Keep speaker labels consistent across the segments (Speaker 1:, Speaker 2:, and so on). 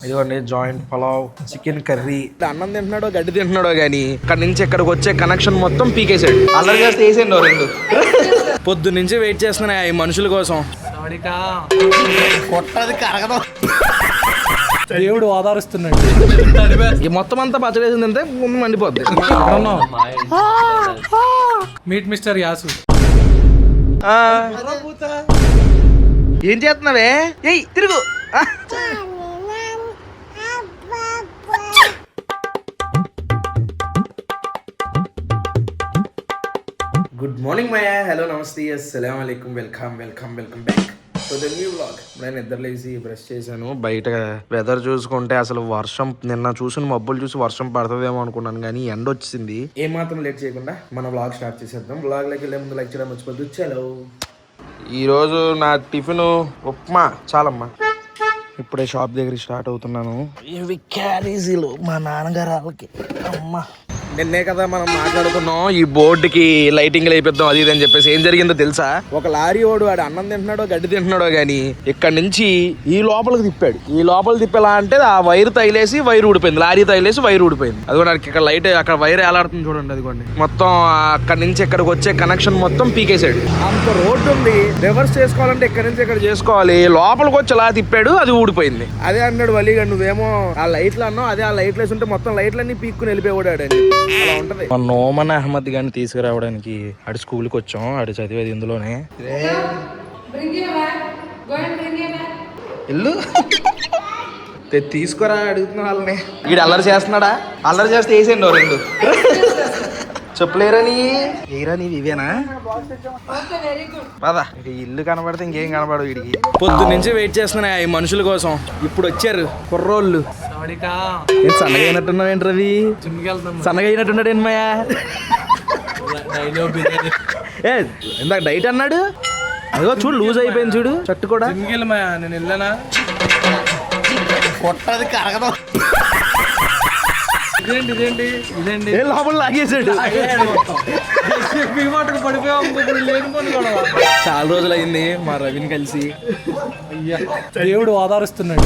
Speaker 1: ఇదిగోండి joint pulao, chicken curry. అన్నం తింటున్నాడో గడ్డి తింటున్నాడో గానీ ఇక్కడ నుంచి ఇక్కడికి వచ్చే కనెక్షన్ మొత్తం పీకేసాడు. అల్లరి చేస్తే వేసేయండి రెండు. పొద్దు నుంచి వెయిట్ చేస్తున్నా ఈ మనుషుల కోసం. కొట్టది కరగదు.
Speaker 2: దేవుడు ఆధారిస్తున్నాడు.
Speaker 1: ఈ మొత్తం అంతా పచ్చడేసింది అంతే ముందు మండిపోద్ది.
Speaker 2: Meet mister యాసు.
Speaker 1: ఏం చేస్తున్నావే? ఏయ్ తిరుగు. గుడ్ మార్నింగ్ మయా. హలో నమస్తే, అస్సలాం వాలేకుమ్. Welcome back to the new vlog. నేను నిద్రలేసి బ్రష్ చేశాను. బయట వెదర్ చూసుకుంటే అసలు వర్షం, నిన్న చూసిన మబ్బులు చూసి వర్షం పడుతుందేమో అనుకున్నాను కానీ ఎండ వచ్చింది. ఏమాత్రం లేట్ చేయకుండా మన వ్లాగ్ స్టార్ట్ చేసేద్దాం. వ్లాగ్లోకి వెళ్ళే ముందు లైక్ చేయడం మర్చిపోద్దు. చలో, ఈరోజు నా టిఫిన్ ఉప్మా. చాలమ్మా, ఇప్పుడే షాప్ దగ్గరికి స్టార్ట్ అవుతున్నాను. ఇవి క్యారేజీలు మా నాన్నగారు వాళ్ళకి. అమ్మా, నిన్నే కదా మనం మాట్లాడుకున్నాం ఈ బోర్డుకి లైటింగ్ లేపిద్దాం అది ఇది అని చెప్పేసి. ఏం జరిగిందో తెలుసా? ఒక లారీ ఓడు వాడు అన్నం తింటున్నాడో గడ్డి తింటున్నాడో గానీ ఇక్కడ నుంచి ఈ లోపలికి తిప్పాడు. ఈ లోపల తిప్పేలా అంటే ఆ వైర్ తగిలేసి వైర్ ఊడిపోయింది. లారీ తగిలేసి వైర్ ఊడిపోయింది. అది కూడా ఇక్కడ లైట్ అక్కడ వైర్ ఎలాడుతుంది చూడండి. అదిగోండి, మొత్తం అక్కడ నుంచి ఇక్కడికి వచ్చే కనెక్షన్ మొత్తం పీకేసాడు. అంత రోడ్డు ఉంది, రివర్స్ చేసుకోవాలంటే ఇక్కడ నుంచి ఇక్కడ చేసుకోవాలి. లోపలికి వచ్చి అలా తిప్పాడు, అది ఊడిపోయింది. అదే అన్నాడు వలీగా, నువ్వేమో ఆ లైట్లు అన్నావు, అదే ఆ లైట్లు వేసి ఉంటే మొత్తం లైట్లన్నీ పీక్కుని వెళ్ళిపోయాడు అని. అలా ఉంటది. మన నోమన్ అహ్మద్ గారిని తీసుకురావడానికి ఆడి స్కూల్కి వచ్చాం. ఆడి చదివేది ఇందులోనే. ఇల్లు తీసుకురా అడుగుతున్నా వాళ్ళని. వీడు అల్లరి చేస్తున్నాడా? అల్లరి చేస్తే వేసేయండి రెండు. చెప్పులేరా నీవి ఇవేనా? పదా, ఇల్లు కనబడితే ఇంకేం కనబడదు వీడికి. పొద్దు నుంచి వెయిట్ చేస్తున్నా ఈ మనుషుల కోసం. ఇప్పుడు వచ్చారు కుర్రోళ్ళు. సన్నగా అయినట్టున్నావు ఏంటి రవి? సన్నగా అయినట్టున్నాడు ఏంటమ్మయ్యా? ఏ ఇందాక డైట్ అన్నాడు, అదిగో చూడు లూజ్ అయిపోయింది చూడు. చట్టు కూడా
Speaker 2: నేను వెళ్ళానా?
Speaker 1: కొట్టది కరగదు.
Speaker 2: ఇదేంటి
Speaker 1: లోపల లాగేసాడు. చాలా రోజులు అయింది మా రవిని కలిసి.
Speaker 2: దేవుడు ఆధారిస్తున్నాడు.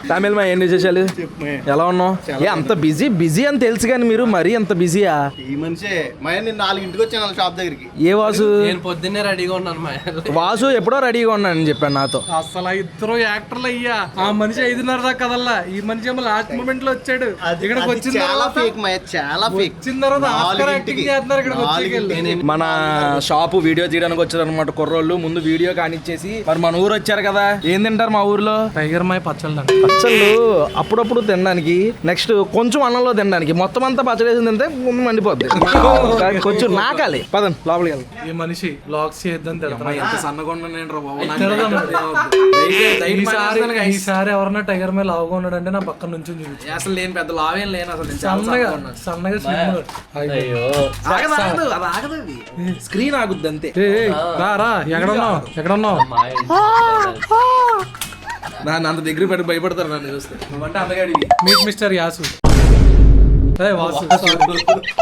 Speaker 1: తమిళ మా ఏం విశేషాలు? ఎలా ఉన్నావు? ఏ అంత బిజీ అని తెలుసు కానీ మీరు మరీ అంత బిజీయా?
Speaker 3: ఈ మనిషే నేను 4ంటికి వచ్చాను షాప్ దగ్గరికి.
Speaker 1: ఏ వాసు?
Speaker 2: నేను పొద్దున్నే రెడీగా ఉన్నాను.
Speaker 1: వాసు ఎప్పుడో రెడీగా ఉన్నానని చెప్పాను నాతో.
Speaker 2: అసలు ఇద్దరు యాక్టర్లు అయ్యా. ఆ మనిషి 5:30 దాకా కదల్లా, ఈ మనిషి ఏమో లాస్ట్ మూమెంట్ లో వచ్చాడు. ఇక్కడికి వచ్చిన తర్వాత వచ్చిన తర్వాత ఆస్కార్ యాక్టింగ్ చేస్తున్నారు. ఇక్కడికి వచ్చి
Speaker 1: మన షాపు వీడియో తీయడానికి వచ్చారు అనమాట కుర్రోళ్ళు. ముందు వీడియో కానిచ్చేసి మరి మన ఊరు వచ్చారు కదా, ఏం తింటారు మా ఊర్లో?
Speaker 2: టైగర్ మాయ పచ్చళ్ళు
Speaker 1: అప్పుడప్పుడు తినడానికి, నెక్స్ట్ కొంచెం అన్నంలో తినడానికి. మొత్తం అంతా పచ్చడేసింది అంతే ముందు మండిపోద్ది. కొంచెం నాకాలి. పదండి లోపలికి వెళ్దాం.
Speaker 2: ఈ మనిషి బ్లాగ్స్ చేద్దాం. ఈసారి ఎవరన్నా టైగర్ మీద లావుగా ఉన్నాడంటే నా పక్కన నుంచి చూపించు.
Speaker 1: అసలు నేను పెద్ద లావేం లేను. అసలు
Speaker 2: సన్నగా
Speaker 1: స్క్రీన్ ఆగుద్ది అంతే.
Speaker 2: రా ఎక్కడున్నావు?
Speaker 1: నన్ను అంత దగ్గర పెట్టి భయపడతారు నన్ను చూస్తే. నువ్వంటే అందగాడివి.
Speaker 2: Meet mister యాసు.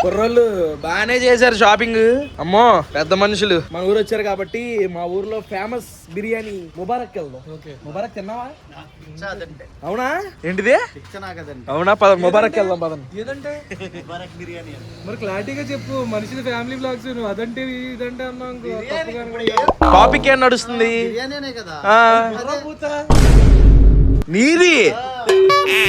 Speaker 1: కుర్రోళ్ళు బాగానే చేశారు షాపింగ్. అమ్మో పెద్ద మనుషులు మన ఊరు వచ్చారు కాబట్టి మా ఊర్లో ఫేమస్ బిర్యానీ ముబారక్ వెళ్దాం. ముబారక్ తిన్నావా? అవునా? ఏంటిది? అవునా? పద ముబారక్ వెళ్దాం. పదండి.
Speaker 2: ఏదంటే మరి క్లారిటీగా చెప్పు. మనిషిని ఫ్యామిలీ బ్లాగ్స్ నువ్వు అదంటే ఇదంటే అన్నా.
Speaker 1: టాపిక్ ఏం నడుస్తుంది? నీది.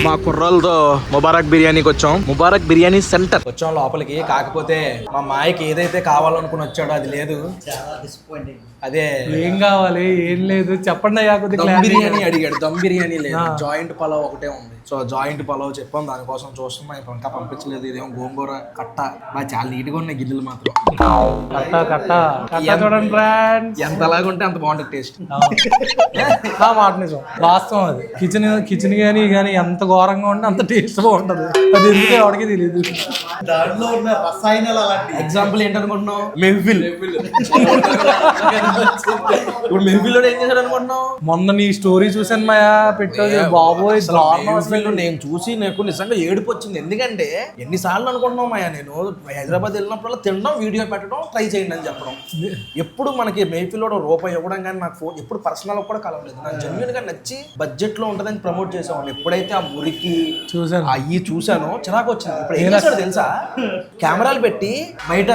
Speaker 1: మా కుర్రాలతో ముబారక్ బిర్యానీకి వచ్చాం. ముబారక్ బిర్యానీ సెంటర్ వచ్చాం లోపలికి. కాకపోతే మా మాయకి ఏదైతే కావాలనుకుని వచ్చాడో అది లేదు. అదే
Speaker 2: ఏం కావాలి ఏం లేదు చెప్పండి.
Speaker 1: దమ్ బిర్యానీ అడిగాడు. దమ్ బిర్యానీ లేదు, జాయింట్ పలావ్ ఒకటే ఉంది. సో జాయింట్ పలావ్ చెప్పాం, దానికోసం చూస్తున్నాం. ఇంకా పంపించలేదు. ఇదేమో గోంగూర కట్ట. బాగా చాలా నీట్ గా ఉన్నాయి గిన్నెలు మాత్రం. ఎంత అలాగా ఉంటే అంత బాగుంటుంది టేస్ట్.
Speaker 2: మాట నిజం, వాస్తవం అది. కిచెన్ కానీ ఎంత ఘోరంగా ఉంటే అంత టేస్ట్ బాగుంటది. అది ఎందుకు ఎవరికి తెలియదు.
Speaker 3: దాంట్లో ఉన్న రసాయనాలు అలాంటి.
Speaker 1: ఎగ్జాంపుల్ ఏంటనుకుంటున్నావు? మెహ్ఫిల్. ఇప్పుడు మెయిన్ఫీల్డ్ ఏం చేశాడు అనుకుంటున్నావు?
Speaker 2: మొన్న నీ స్టోరీ చూసాను మాయా పెట్టేది బాబోయ్ దారుణం అసలు.
Speaker 1: మెయిన్ఫీల్డ్ నేను చూసి నాకు నిజంగా ఏడుపు వచ్చింది. ఎందుకంటే ఎన్నిసార్లు అనుకుంటున్నాం మాయా, నేను హైదరాబాద్ వెళ్ళినప్పుడు తినడం, వీడియో పెట్టడం, ట్రై చేయండి అని చెప్పడం. ఎప్పుడు మనకి మెయిన్ఫీల్డ్ రూపాయి ఇవ్వడం కానీ నాకు ఫోన్ ఎప్పుడు పర్సనల్ కూడా కలవలేదు. నాకు జెన్యున్ గా నచ్చి బడ్జెట్ లో ఉంటుందని ప్రమోట్ చేసేవాడిని. ఎప్పుడైతే ఆ మురికి
Speaker 2: చూసాను
Speaker 1: అయ్యి చూసాను చిరాకు వచ్చింది. ఇప్పుడు ఏం చేశాడు తెలుసా, కెమెరాలు పెట్టి బయట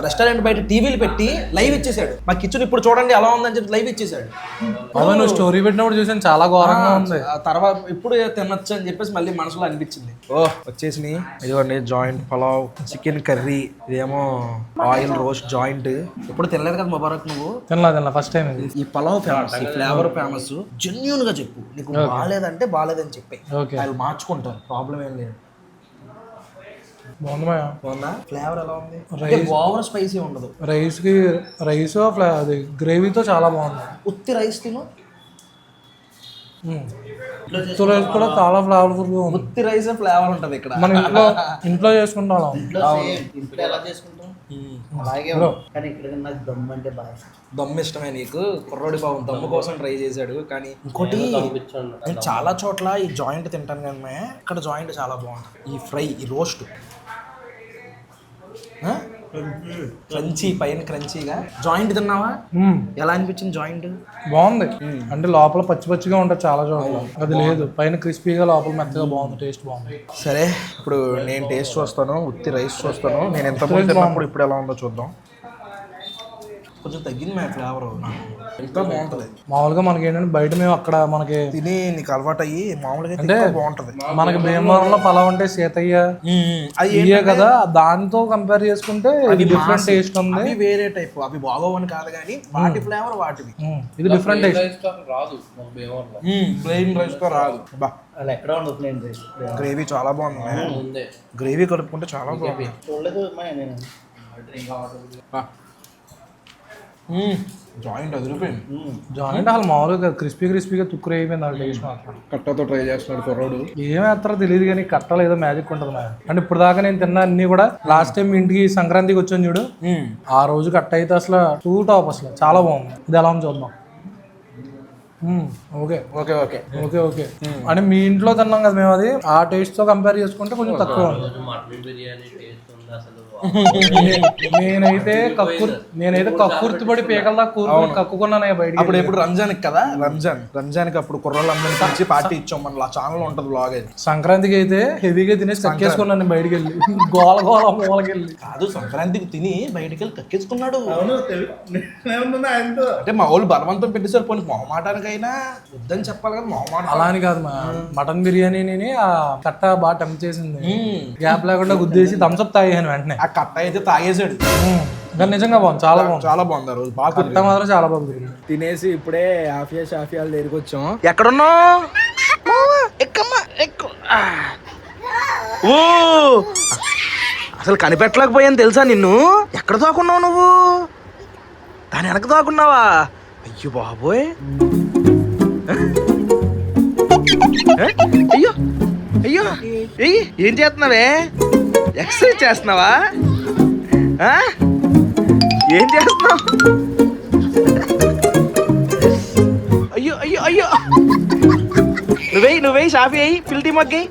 Speaker 1: రెస్టారెంట్ బయట టీవీలు పెట్టి లైవ్ ఇచ్చేసాడు. మా కిచెన్ ఇప్పుడు చూడండి ఎలా ఉందని చెప్పి లైవ్ ఇచ్చేసాడు.
Speaker 2: అవును నువ్వు స్టోరీ పెట్టినప్పుడు చూసాను చాలా ఘోరంగా ఉంది.
Speaker 1: ఆ తర్వాత ఇప్పుడు తినొచ్చు అని చెప్పేసి మళ్ళీ మనసులో అనిపించింది. వచ్చేసినాయి ఇదిగోండి జాయింట్ పలావ్, చికెన్ కర్రీ, ఇదేమో ఆయిల్ రోస్ట్ జాయింట్. ఎప్పుడు తినలేదు కదా ముబారక్ నువ్వు?
Speaker 2: తినలా ఫస్ట్ టైం ఇది.
Speaker 1: ఈ పలావ్ ఫేమస్, ఈ ఫ్లేవర్ ఫేమస్. జెన్యూన్ గా చెప్పు, నీకు బాగాలేదంటే బాగాలేదని చెప్పి వాళ్ళు మార్చుకుంటారు, ప్రాబ్లం ఏం లేదు.
Speaker 2: బాగుందా
Speaker 1: ఫ్లేవర్ ఎలా ఉంది? ఓవర్ స్పైసీ ఉండదు.
Speaker 2: రైస్ అది గ్రేవీతో చాలా బాగుంది.
Speaker 1: ఉత్తి రైస్ తిను,
Speaker 2: రైస్ కూడా చాలా ఫ్లేవర్ఫుల్ గా ఉంది.
Speaker 1: ఉత్తి రైస్ ఫ్లేవర్ ఉంటది ఇక్కడ.
Speaker 2: మన ఇంట్లో చేసుకుంటాం.
Speaker 3: ఇంట్లో ఎలా చేసుకుంటాం అలాగే. కానీ ఇక్కడ నాకు దమ్ అంటే బాగా
Speaker 1: దమ్ ఇష్టమే నీకు. కుర్రోడి పాపం దమ్ము కోసం ట్రై చేశాడు. కానీ ఇంకోటి నేను చాలా చోట్ల ఈ జాయింట్ తింటాను కానీ ఇక్కడ జాయింట్ చాలా బాగుంటుంది. ఈ ఫ్రై, ఈ రోస్ట్ క్రంచీ, పైన క్రంచీగా జాయింట్ తిన్నావా? ఎలా అనిపించింది జాయింట్?
Speaker 2: బాగుంది. అంటే లోపల పచ్చి పచ్చిగా ఉంటుంది చాలా చోట్ల, అది లేదు. పైన క్రిస్పీగా లోపల మెత్తగా బాగుంది. టేస్ట్ బాగుంది.
Speaker 1: సరే ఇప్పుడు నేను టేస్ట్ చూస్తాను, ఉత్తి రైస్ చూస్తాను. నేను ఎంత తిన్నప్పుడు ఇప్పుడు ఎలా ఉందో చూద్దాం. కొంచెం తగ్గింది మ్యా ఫ్లేవర్, ఇంకా బాగుంటుంది.
Speaker 2: మామూలుగా మనకి ఏంటంటే బయట మేము అక్కడ మనకి
Speaker 1: తిని నీకు అలవాటు అయ్యి మామూలుగా
Speaker 2: అంటే
Speaker 1: బాగుంటుంది.
Speaker 2: మనకి భీమవరంలో పలావ్ అంటే సీతయ్య అయ్యే కదా, దాంతో కంపేర్ చేసుకుంటే ఇది డిఫరెంట్ టేస్ట్ ఉంది.
Speaker 1: అవి వేరే టైప్, అవి బాగోవని కాదు కానీ వాటి ఫ్లేవర్ వాటివి.
Speaker 2: ఇది డిఫరెంట్ టేస్ట్.
Speaker 1: ప్లెయిన్ రైస్ తో రాదు. బా
Speaker 3: అలా ఎక్కడ ఉండదు ప్లేన్ రైస్.
Speaker 1: గ్రేవీ చాలా బాగుంది. గ్రేవీ కలుపుకుంటే చాలా బాగుంది.
Speaker 3: చూడలేదు నేను.
Speaker 1: జాయింట్ అదిరిపోయింది.
Speaker 2: జాయింట్ అసలు మామూలుగా క్రిస్పీగా తుక్కురు అయిపోయింది. ఆ టేస్ట్ మాత్రం.
Speaker 1: కట్టతో ట్రై చేస్తున్నాడు కుర్రోడు.
Speaker 2: ఏమేస్తారో తెలియదు కానీ కట్టలో ఏదో మ్యాజిక్ ఉంటుంది మేడం. అంటే ఇప్పుడు దాకా నేను తిన్నా అన్ని కూడా లాస్ట్ టైం ఇంటికి సంక్రాంతికి వచ్చాను చూడు, ఆ రోజు కట్ట అయితే అసలు టూ టాప్, అసలు చాలా బాగుంది. ఇది ఎలా ఉంది చూద్దాం. Okay
Speaker 1: okay okay
Speaker 2: okay okay అంటే మీ ఇంట్లో తిన్నాం కదా మేము, అది ఆ టేస్ట్ తో కంపేర్ చేసుకుంటే కొంచెం తక్కువ ఉంది. నేనైతే కక్కుర్తిపడి పీకల దాకా కక్కుకున్నాను బయట.
Speaker 1: అప్పుడు ఎప్పుడు రంజాన్ కదా, రంజాన్కి అప్పుడు కుర్రోళ్ళందరినీ పిలిచి పార్టీ ఇచ్చాం. మన ఛానల్ ఉంటుంది బ్లాగ్.
Speaker 2: సంక్రాంతికి అయితే హెవీగా తినేసి కక్కేసుకున్నాను బయటికి వెళ్ళి, గోల మూలకెళ్ళి.
Speaker 1: కాదు సంక్రాంతికి తిని బయటికి వెళ్ళి కక్కేసుకున్నాడు. అంటే మా వాళ్ళు బలవంతం పెట్టేసారు. పోనీ మొహమాటానికైనా వద్దని చెప్పాలి కదా, మొహమాట
Speaker 2: అలా అని కాదు. మటన్ బిర్యానీ ఆ కట్ట బాగా టెంప్ట్ చేసింది. గ్యాప్ లేకుండా గుద్దేసి థమ్స్అప్ తాగాను వెంటనే.
Speaker 1: ఆ కట్ట అయితే తాగేసాడు.
Speaker 2: కానీ నిజంగా బాగుంది, చాలా
Speaker 1: బాగుంది. ఆ రోజు బాగా
Speaker 2: కట్ట మాత్రం చాలా బాగుంది.
Speaker 1: తినేసి ఇప్పుడే షాఫియాల దగ్గరికి వచ్చాం. ఎక్కడున్నావు? ఓ అసలు కనిపెట్టలేకపోయాను తెలుసా నిన్ను. ఎక్కడ దాకున్నావు నువ్వు? దాని వెనక దాకున్నావా? అయ్యో బాబోయ్, అయ్యో అయ్యో ఏం చేస్తున్నావే? ఎక్సర్సైజ్ చేస్తున్నావా? ఏం చేస్తున్నావు? అయ్యో అయ్యో అయ్యో నువ్వేయి షాఫీ అయ్యి పిల్టీ మొగ్గి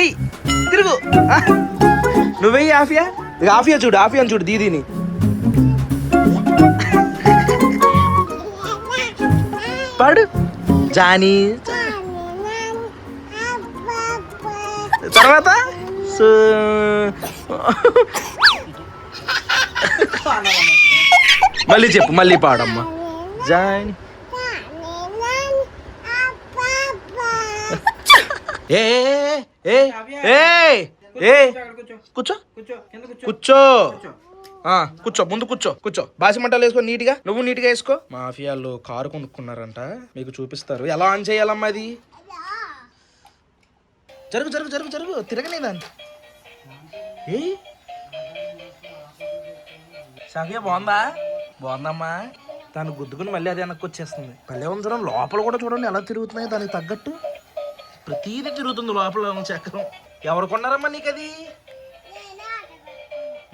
Speaker 1: ఎయ్ తిరుగు. నువ్వేయి ఆఫియా చూడు దీదీని. పాడు జానీ. తర్వాత మళ్ళీ చెప్పు, మళ్ళీ పాడమ్మా. జానీ కూర్చో ముందు కూర్చో. బాసి మంటలు వేసుకో నీట్గా. నువ్వు నీట్గా వేసుకో. మాఫియాలు కారు కొనుక్కున్నారంట, మీకు చూపిస్తారు ఎలా ఆన్ చేయాలమ్మా. అది జరుగు తిరగనే దాన్ని. సాఫియా బాగుందమ్మా. దాన్ని గుద్దుకుని మళ్ళీ అది వెనక్కి వచ్చేస్తుంది. భలే ఉంది చూడండి. లోపల కూడా చూడండి ఎలా తిరుగుతున్నాయి. దానికి తగ్గట్టు ప్రతిదీ తిరుగుతుంది లోపల చక్రం. ఎవరు కొన్నారమ్మా నీకు అది?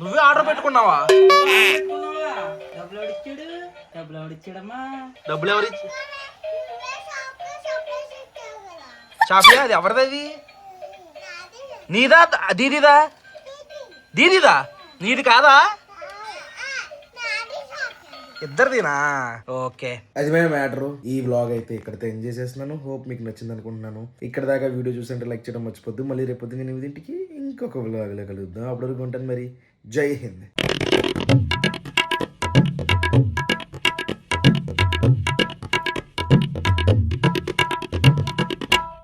Speaker 1: నువ్వే ఆర్డర్ పెట్టుకున్నావా? డబ్బులు ఎవరు షాఫియా అది ఎవరిది నీదా దీదిదా దీదిదా నీది కాదా ఇద్దరిదినా ఓకే అది మేము మ్యాటరు ఈ వ్లాగ్ అయితే ఇక్కడతో ఎంజాయ్ చేస్తున్నాను హోప్ మీకు నచ్చింది అనుకుంటున్నాను ఇక్కడ దాకా వీడియో చూసంటే లైక్ చేయడం మర్చిపోద్దు మళ్ళీ రేపు పొద్దున్న 8ంటికి ఇంకొక వ్లాగ్లో కలుద్దాం అప్పటివరకు ఉంటాను మరి జై హింద్